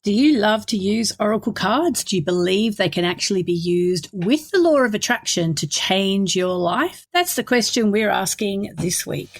Do you love to use oracle cards? Do you believe they can actually be used with the law of attraction to change your life? That's the question we're asking this week.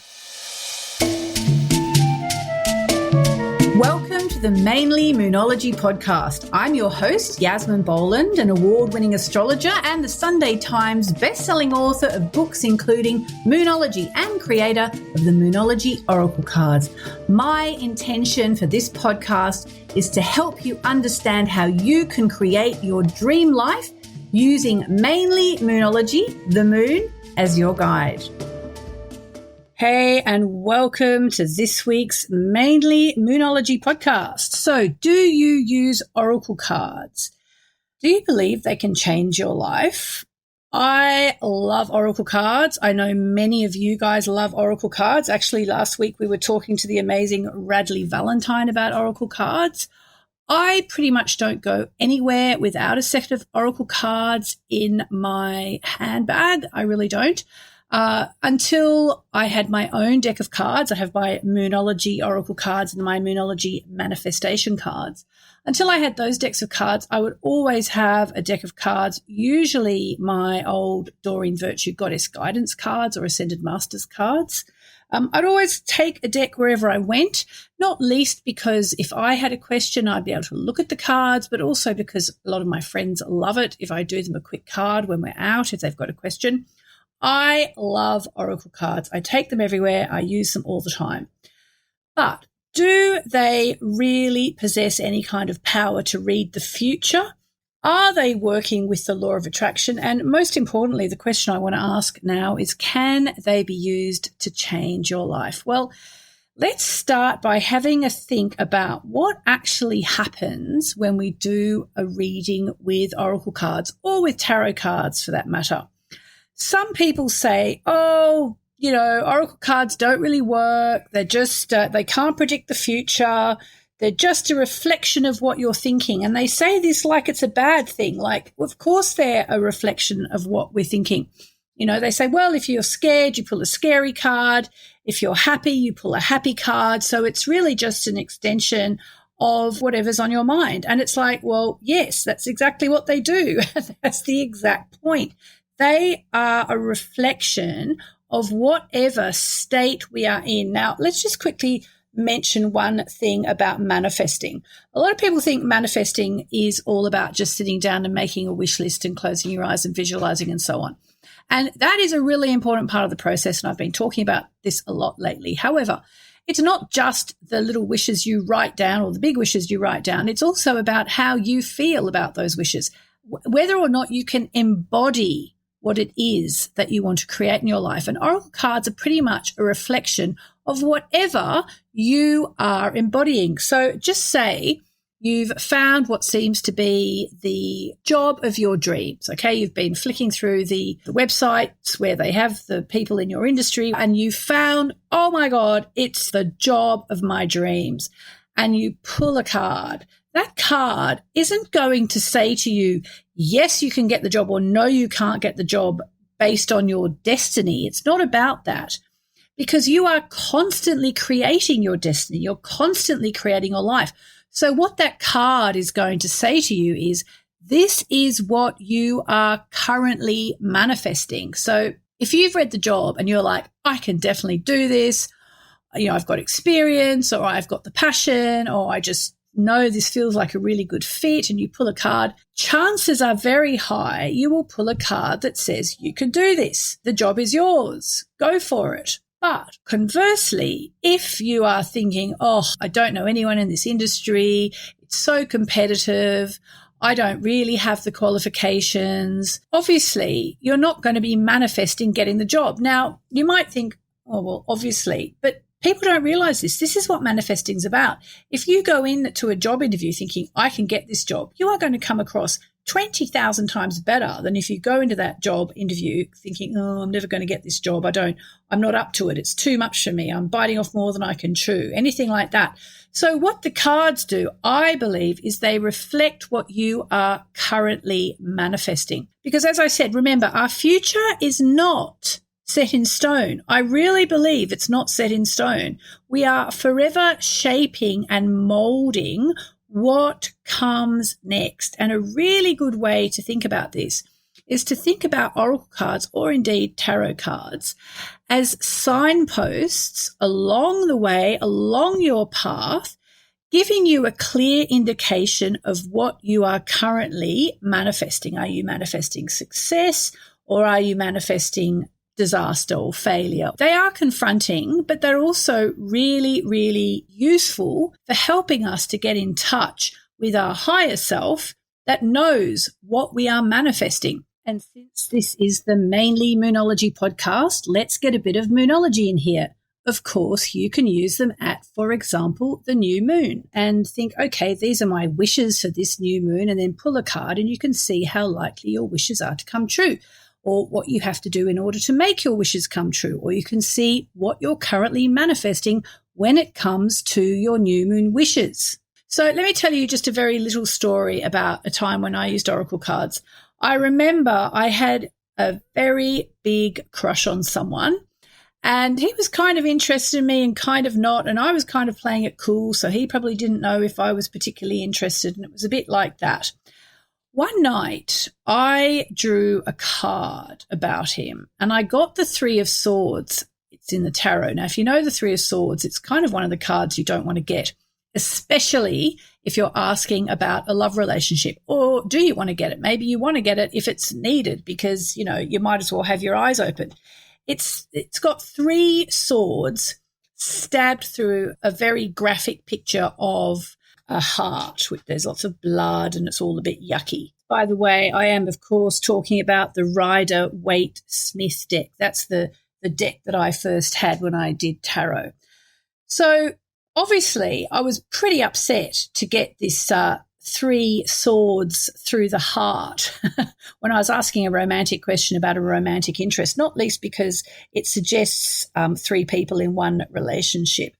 Welcome to the Mainly Moonology podcast. I'm your host, Yasmin Boland, an award-winning astrologer and the Sunday Times best-selling author of books including Moonology and creator of the Moonology Oracle cards. My intention for this podcast is to help you understand how you can create your dream life using Mainly Moonology, the moon, as your guide. Hey, and welcome to this week's Mainly Moonology podcast. So, do you use oracle cards? Do you believe they can change your life? I love oracle cards. I know many of you guys love oracle cards. Actually, last week we were talking to the amazing Radleigh Valentine about oracle cards. I pretty much don't go anywhere without a set of oracle cards in my handbag. I really don't. Until I had my own deck of cards. I have my Moonology Oracle cards and my Moonology Manifestation cards. Until I had those decks of cards, I would always have a deck of cards, usually my old Doreen Virtue Goddess Guidance cards or Ascended Masters cards. I'd always take a deck wherever I went, not least because if I had a question, I'd be able to look at the cards, but also because a lot of my friends love it if I do them a quick card when we're out, if they've got a question. I love oracle cards. I take them everywhere. I use them all the time. But do they really possess any kind of power to read the future? Are they working with the law of attraction? And most importantly, the question I want to ask now is, can they be used to change your life? Well, let's start by having a think about what actually happens when we do a reading with oracle cards or with tarot cards for that matter. Some people say, oracle cards don't really work. They're just, they can't predict the future. They're just a reflection of what you're thinking. And they say this like it's a bad thing. Like, of course, they're a reflection of what we're thinking. You know, they say, well, if you're scared, you pull a scary card. If you're happy, you pull a happy card. So it's really just an extension of whatever's on your mind. And it's like, well, yes, that's exactly what they do. That's the exact point. They are a reflection of whatever state we are in. Now, let's just quickly mention one thing about manifesting. A lot of people think manifesting is all about just sitting down and making a wish list and closing your eyes and visualizing and so on. And that is a really important part of the process, and I've been talking about this a lot lately. However, it's not just the little wishes you write down or the big wishes you write down. It's also about how you feel about those wishes, whether or not you can embody what it is that you want to create in your life. And oracle cards are pretty much a reflection of whatever you are embodying. So just say you've found what seems to be the job of your dreams, okay? You've been flicking through the websites where they have the people in your industry and you found, oh my God, it's the job of my dreams. And you pull a card. That card isn't going to say to you, yes, you can get the job, or no, you can't get the job based on your destiny. It's not about that, because you are constantly creating your destiny. You're constantly creating your life. So what that card is going to say to you is, this is what you are currently manifesting. So if you've read the job and you're like, I can definitely do this, I've got experience, or I've got the passion, or I just know this feels like a really good fit, and you pull a card, chances are very high you will pull a card that says you can do this. The job is yours. Go for it. But conversely, if you are thinking, I don't know anyone in this industry, it's so competitive, I don't really have the qualifications, obviously you're not going to be manifesting getting the job. Now, you might think, obviously, but people don't realize this. This is what manifesting is about. If you go into a job interview thinking, I can get this job, you are going to come across 20,000 times better than if you go into that job interview thinking, I'm never going to get this job. I'm not up to it. It's too much for me. I'm biting off more than I can chew, anything like that. So what the cards do, I believe, is they reflect what you are currently manifesting. Because as I said, remember, our future is not set in stone. I really believe it's not set in stone. We are forever shaping and molding what comes next. And a really good way to think about this is to think about oracle cards, or indeed tarot cards, as signposts along the way, along your path, giving you a clear indication of what you are currently manifesting. Are you manifesting success, or are you manifesting disaster or failure? They are confronting, but they're also really, really useful for helping us to get in touch with our higher self that knows what we are manifesting. And since this is the Mainly Moonology podcast, let's get a bit of moonology in here. Of course, you can use them at, for example, the new moon, and think, okay, these are my wishes for this new moon, and then pull a card and you can see how likely your wishes are to come true, or what you have to do in order to make your wishes come true, or you can see what you're currently manifesting when it comes to your new moon wishes. So let me tell you just a very little story about a time when I used oracle cards. I remember I had a very big crush on someone, and he was kind of interested in me and kind of not, and I was kind of playing it cool, so he probably didn't know if I was particularly interested, and it was a bit like that. One night I drew a card about him, and I got the Three of Swords. It's in the tarot. Now, if you know the Three of Swords, it's kind of one of the cards you don't want to get, especially if you're asking about a love relationship. Or do you want to get it? Maybe you want to get it if it's needed, because, you know, you might as well have your eyes open. It's got three swords stabbed through a very graphic picture of a heart. There's lots of blood and it's all a bit yucky. By the way, I am, of course, talking about the Rider-Waite-Smith deck. That's the deck that I first had when I did tarot. So obviously, I was pretty upset to get this three swords through the heart when I was asking a romantic question about a romantic interest, not least because it suggests three people in one relationship.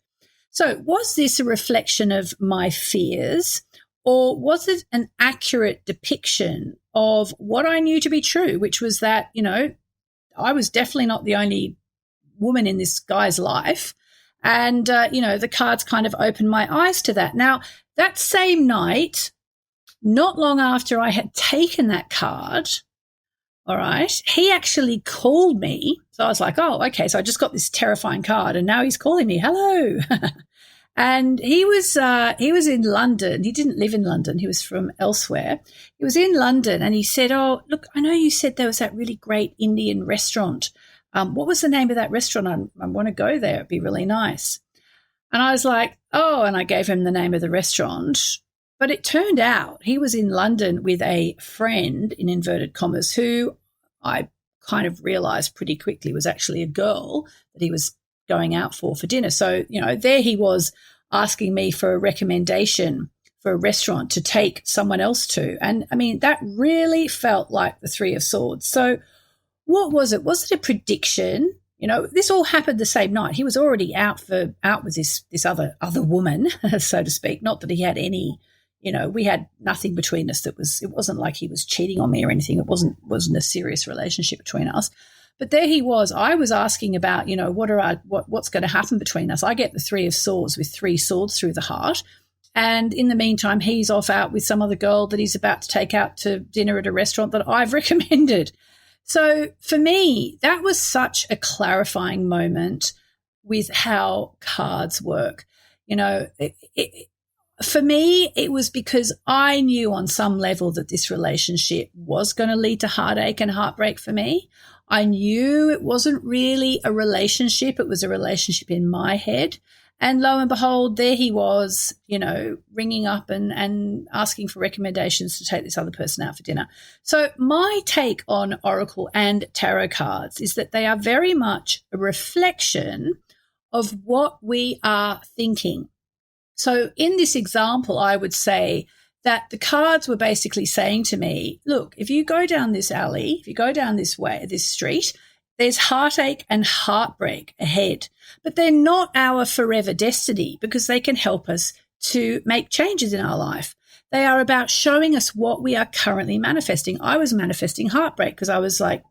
So was this a reflection of my fears, or was it an accurate depiction of what I knew to be true, which was that, you know, I was definitely not the only woman in this guy's life. And, the cards kind of opened my eyes to that. Now, that same night, not long after I had taken that card, all right, he actually called me. So I was like, oh, okay, so I just got this terrifying card and now he's calling me. Hello. And he was in London. He didn't live in London. He was from elsewhere. He was in London and he said, oh, look, I know you said there was that really great Indian restaurant. What was the name of that restaurant? I want to go there. It'd be really nice. And I was like, oh, and I gave him the name of the restaurant. But it turned out he was in London with a friend, in inverted commas, who I kind of realized pretty quickly was actually a girl that he was going out for dinner. So, there he was asking me for a recommendation for a restaurant to take someone else to. And, I mean, that really felt like the Three of Swords. So what was it? Was it a prediction? This all happened the same night. He was already out with this other woman, so to speak. Not that he had any, we had nothing between us. It wasn't like he was cheating on me or anything. It wasn't a serious relationship between us. But there he was. I was asking about, what's going to happen between us. I get the Three of Swords with three swords through the heart. And in the meantime, he's off out with some other girl that he's about to take out to dinner at a restaurant that I've recommended. So for me, that was such a clarifying moment with how cards work. For me, it was because I knew on some level that this relationship was going to lead to heartache and heartbreak for me. I knew it wasn't really a relationship. It was a relationship in my head. And lo and behold, there he was, ringing up and asking for recommendations to take this other person out for dinner. So my take on Oracle and tarot cards is that they are very much a reflection of what we are thinking. So in this example, I would say that the cards were basically saying to me, look, if you go down this alley, if you go down this street, there's heartache and heartbreak ahead, but they're not our forever destiny because they can help us to make changes in our life. They are about showing us what we are currently manifesting. I was manifesting heartbreak because I was like,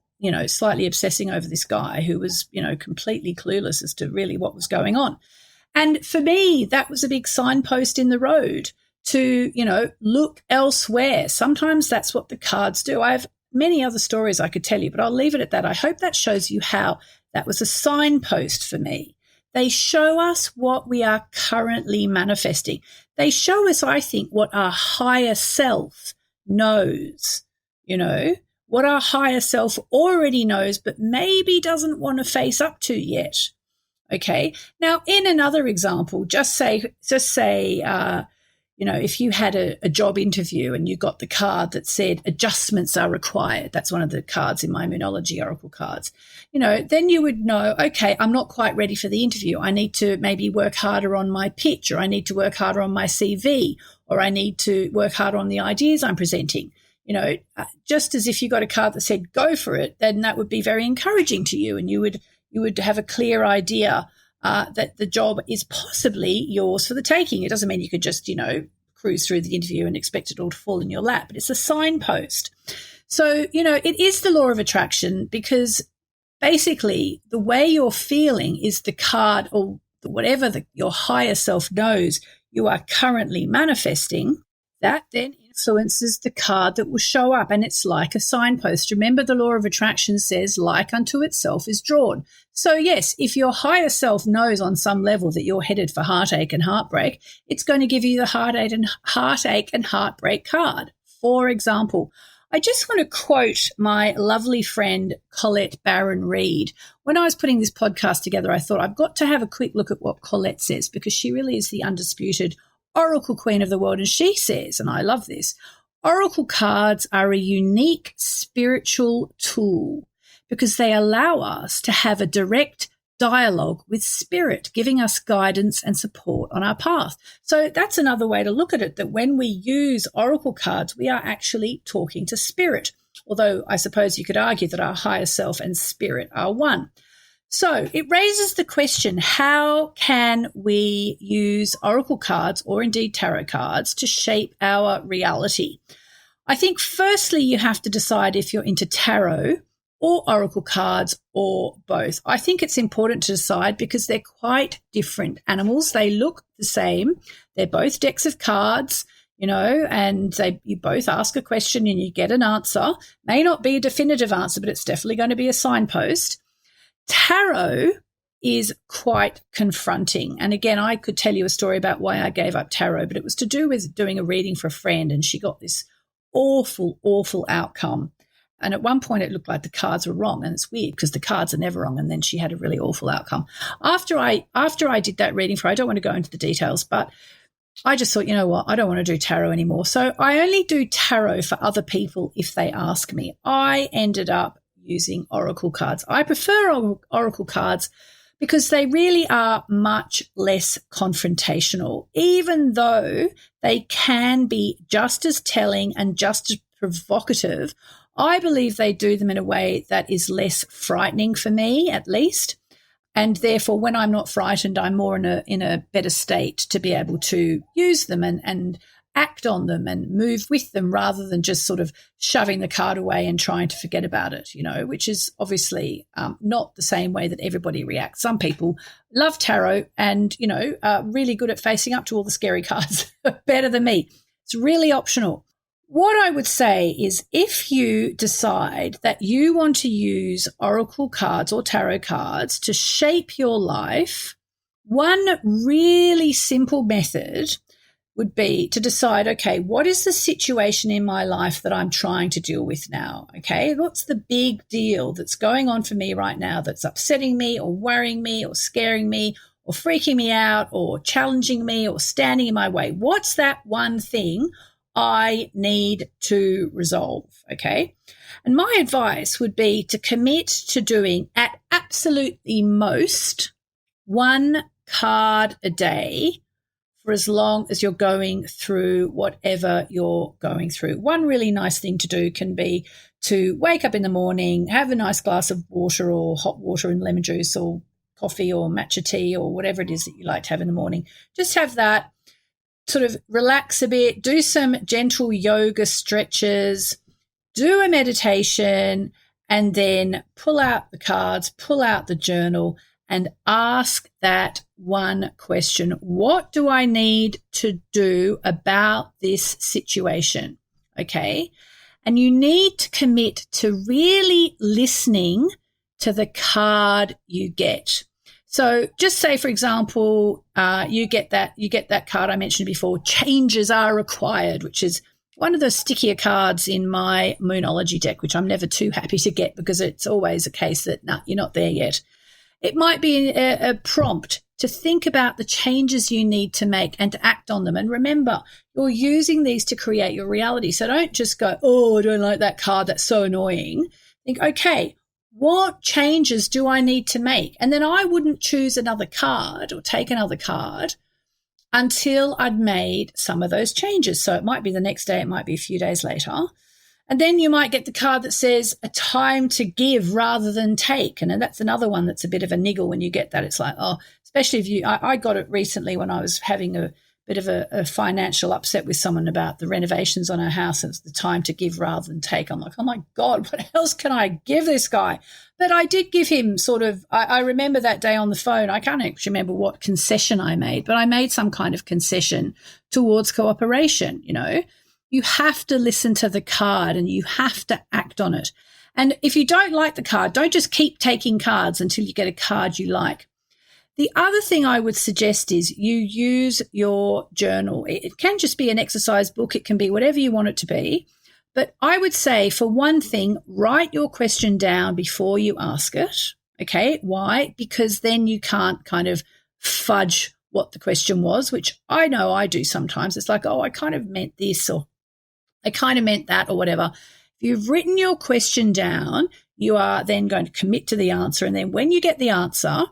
slightly obsessing over this guy who was, completely clueless as to really what was going on. And for me, that was a big signpost in the road to, look elsewhere. Sometimes that's what the cards do. I have many other stories I could tell you, but I'll leave it at that. I hope that shows you how that was a signpost for me. They show us what we are currently manifesting. They show us, I think, what our higher self knows, what our higher self already knows, but maybe doesn't want to face up to yet. Okay. Now, in another example, just say, if you had a job interview and you got the card that said adjustments are required, that's one of the cards in my Moonology Oracle cards, then you would know, okay, I'm not quite ready for the interview. I need to maybe work harder on my pitch, or I need to work harder on my CV, or I need to work harder on the ideas I'm presenting. Just as if you got a card that said go for it, then that would be very encouraging to you, and you would have a clear idea that the job is possibly yours for the taking. It doesn't mean you could just, cruise through the interview and expect it all to fall in your lap, but it's a signpost. So, it is the law of attraction, because basically the way you're feeling is the card, or whatever your higher self knows you are currently manifesting, that then influences the card that will show up, and it's like a signpost. Remember, the law of attraction says like unto itself is drawn. So yes, if your higher self knows on some level that you're headed for heartache and heartbreak, it's going to give you the heartache and heartbreak card. For example, I just want to quote my lovely friend Colette Barron Reed. When I was putting this podcast together, I thought I've got to have a quick look at what Colette says, because she really is the undisputed Oracle Queen of the world. And she says, and I love this, Oracle cards are a unique spiritual tool because they allow us to have a direct dialogue with spirit, giving us guidance and support on our path. So that's another way to look at it, that when we use Oracle cards, we are actually talking to spirit. Although I suppose you could argue that our higher self and spirit are one. So it raises the question, how can we use Oracle cards, or indeed tarot cards, to shape our reality? I think firstly you have to decide if you're into tarot or Oracle cards or both. I think it's important to decide because they're quite different animals. They look the same. They're both decks of cards, and you both ask a question and you get an answer. May not be a definitive answer, but it's definitely going to be a signpost. Tarot is quite confronting. And again, I could tell you a story about why I gave up tarot, but it was to do with doing a reading for a friend, and she got this awful, awful outcome. And at one point it looked like the cards were wrong, and it's weird because the cards are never wrong, and then she had a really awful outcome. After I did that reading for her, I don't want to go into the details, but I just thought, you know what, I don't want to do tarot anymore. So I only do tarot for other people if they ask me. I ended up using Oracle cards. I prefer Oracle cards because they really are much less confrontational, even though they can be just as telling and just as provocative. I believe they do them in a way that is less frightening for me, at least. And therefore, when I'm not frightened, I'm more in a better state to be able to use them and act on them and move with them, rather than just sort of shoving the card away and trying to forget about it, which is obviously not the same way that everybody reacts. Some people love tarot and, are really good at facing up to all the scary cards, better than me. It's really optional. What I would say is, if you decide that you want to use Oracle cards or tarot cards to shape your life, one really simple method would be to decide, okay, what is the situation in my life that I'm trying to deal with now? Okay, what's the big deal that's going on for me right now that's upsetting me or worrying me or scaring me or freaking me out or challenging me or standing in my way? What's that one thing I need to resolve? Okay, and my advice would be to commit to doing at absolutely most one card a day for as long as you're going through whatever you're going through. One really nice thing to do can be to wake up in the morning, have a nice glass of water or hot water and lemon juice or coffee or matcha tea or whatever it is that you like to have in the morning. Just have that, sort of relax a bit, do some gentle yoga stretches, do a meditation, and then pull out the cards, pull out the journal, and ask that one question. What do I need to do about this situation? Okay. And you need to commit to really listening to the card you get. So just say, for example, you get that card I mentioned before, changes are required, which is one of the stickier cards in my Moonology deck, which I'm never too happy to get because it's always a case that, you're not there yet. It might be a prompt to think about the changes you need to make and to act on them. And remember, you're using these to create your reality. So don't just go, oh, I don't like that card, that's so annoying. Think, okay, what changes do I need to make? And then I wouldn't choose another card or take another card until I'd made some of those changes. So it might be the next day, it might be a few days later. And then you might get the card that says a time to give rather than take. And that's another one that's a bit of a niggle when you get that. It's like, oh, especially if I got it recently when I was having a bit of a financial upset with someone about the renovations on our house. It's the time to give rather than take. I'm like, oh my God, what else can I give this guy? But I did give him sort of, I remember that day on the phone, I can't actually remember what concession I made, but I made some kind of concession towards cooperation. You have to listen to the card and you have to act on it. And if you don't like the card, don't just keep taking cards until you get a card you like. The other thing I would suggest is you use your journal. It can just be an exercise book. It can be whatever you want it to be. But I would say, for one thing, write your question down before you ask it. Okay, why? Because then you can't kind of fudge what the question was, which I know I do sometimes. It's like, oh, I kind of meant this, or I kind of meant that, or whatever. If you've written your question down, you are then going to commit to the answer. And then when you get the answer,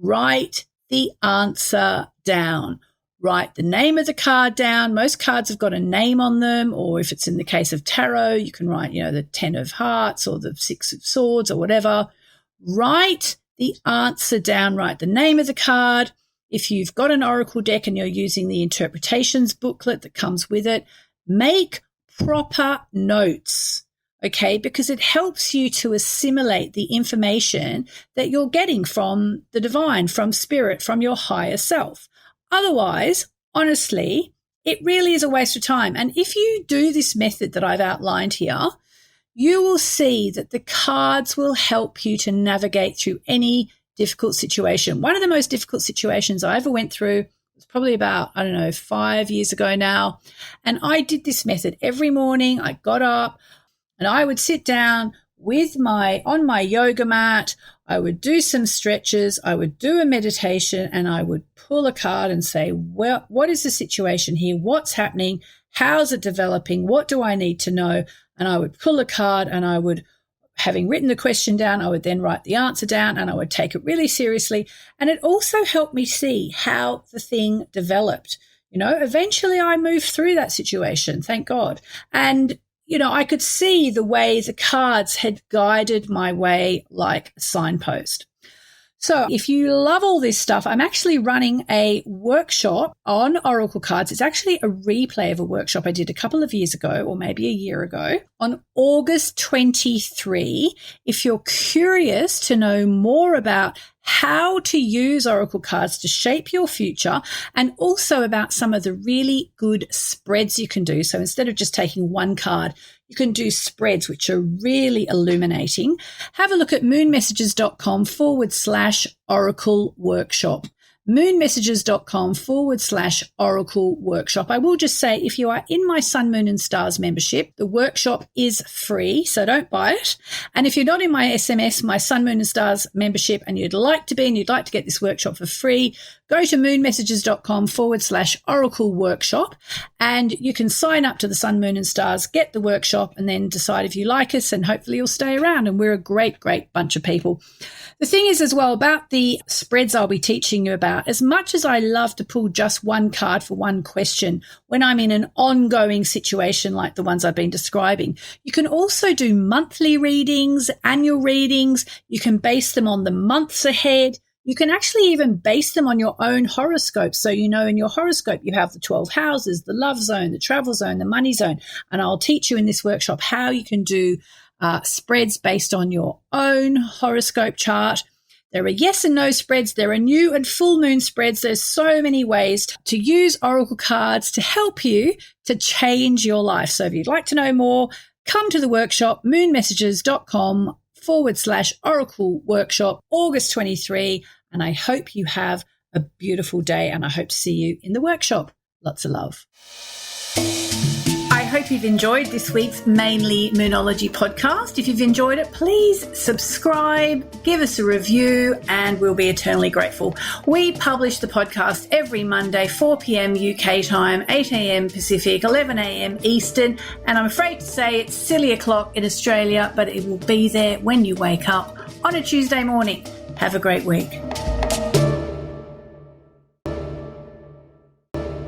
write the answer down. Write the name of the card down. Most cards have got a name on them, or if it's in the case of tarot, you can write, the 10 of hearts or the 6 of swords or whatever. Write the answer down. Write the name of the card. If you've got an oracle deck and you're using the interpretations booklet that comes with it, make proper notes. Okay, because it helps you to assimilate the information that you're getting from the divine, from spirit, from your higher self. Otherwise, honestly, it really is a waste of time. And if you do this method that I've outlined here, you will see that the cards will help you to navigate through any difficult situation. One of the most difficult situations I ever went through was probably about, 5 years ago now. And I did this method every morning. I got up, and I would sit down on my yoga mat. I would do some stretches. I would do a meditation, and I would pull a card and say, well, what is the situation here? What's happening? How's it developing? What do I need to know? And I would pull a card, and I would, having written the question down, I would then write the answer down, and I would take it really seriously. And it also helped me see how the thing developed. Eventually I moved through that situation, thank God. And I could see the way the cards had guided my way like a signpost. So if you love all this stuff, I'm actually running a workshop on oracle cards. It's actually a replay of a workshop I did a couple of years ago, or maybe a year ago, on August 23. If you're curious to know more about how to use oracle cards to shape your future, and also about some of the really good spreads you can do. So instead of just taking one card, you can do spreads, which are really illuminating. Have a look at moonmessages.com/oracle workshop. moonmessages.com/oracle workshop. I will just say, if you are in my Sun, Moon and Stars membership, the workshop is free, so don't buy it. And if you're not in my SMS, my Sun, Moon and Stars membership, and you'd like to be, and you'd like to get this workshop for free, go to moonmessages.com/oracle workshop, and you can sign up to the Sun, Moon and Stars, get the workshop, and then decide if you like us, and hopefully you'll stay around. And we're a great, great bunch of people. The thing is as well about the spreads I'll be teaching you about, as much as I love to pull just one card for one question when I'm in an ongoing situation like the ones I've been describing, you can also do monthly readings, annual readings. You can base them on the months ahead. You can actually even base them on your own horoscope. So, in your horoscope, you have the 12 houses, the love zone, the travel zone, the money zone. And I'll teach you in this workshop how you can do spreads based on your own horoscope chart. There are yes and no spreads. There are new and full moon spreads. There's so many ways to use oracle cards to help you to change your life. So if you'd like to know more, come to the workshop, moonmessages.com/oracle workshop, August 23. And I hope you have a beautiful day, and I hope to see you in the workshop. Lots of love. I hope you've enjoyed this week's Mainly Moonology podcast. If you've enjoyed it, please subscribe, give us a review, and we'll be eternally grateful. We publish the podcast every Monday, 4 p.m. UK time, 8 a.m. Pacific, 11 a.m. Eastern, and I'm afraid to say it's silly o'clock in Australia, but it will be there when you wake up on a Tuesday morning. Have a great week.